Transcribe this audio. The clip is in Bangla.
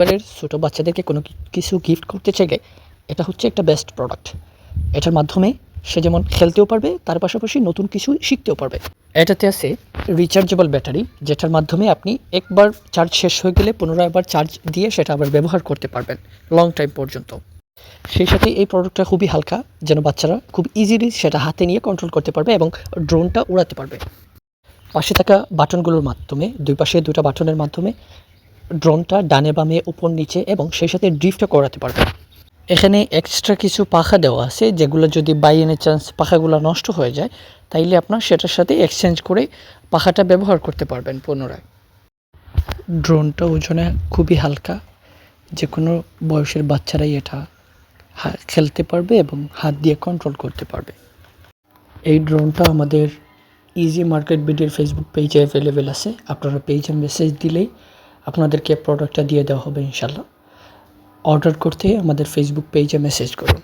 পরিবারের ছোটো বাচ্চাদেরকে কোনো কিছু গিফট করতে চাইলে এটা হচ্ছে একটা বেস্ট প্রোডাক্ট। এটার মাধ্যমে সে যেমন খেলতেও পারবে, তার পাশাপাশি নতুন কিছু শিখতেও পারবে। এটাতে আছে রিচার্জেবল ব্যাটারি, যেটার মাধ্যমে আপনি একবার চার্জ শেষ হয়ে গেলে পুনরায় আবার চার্জ দিয়ে সেটা আবার ব্যবহার করতে পারবেন লং টাইম পর্যন্ত। সেই সাথে এই প্রোডাক্টটা খুবই হালকা, যেন বাচ্চারা খুব ইজিলি সেটা হাতে নিয়ে কন্ট্রোল করতে পারবে এবং ড্রোনটা উড়াতে পারবে। পাশে থাকা বাটনগুলোর মাধ্যমে, দুই পাশে দুটা বাটনের মাধ্যমে ড্রোনটা ডানে বামে উপর নিচে এবং সেই সাথে ড্রিফটও করাতে পারবে। এখানে এক্সট্রা কিছু পাখা দেওয়া আছে, যেগুলো যদি বাই এনি চান্স পাখাগুলো নষ্ট হয়ে যায় তাইলে আপনার সেটার সাথে এক্সচেঞ্জ করে পাখাটা ব্যবহার করতে পারবেন পুনরায়। ড্রোনটা ওজনে খুবই হালকা, যে কোনো বয়সের বাচ্চারাই এটা খেলতে পারবে এবং হাত দিয়ে কন্ট্রোল করতে পারবে। এই ড্রোনটা আমাদের ইজি মার্কেট বিডির ফেসবুক পেজে অ্যাভেলেবেল আছে। আপনারা পেজে মেসেজ দিলেই আপনাদেরকে প্রোডাক্টটা দিয়ে দেওয়া হবে ইনশাল্লাহ। অর্ডার করতে আমাদের ফেসবুক পেজে মেসেজ করুন।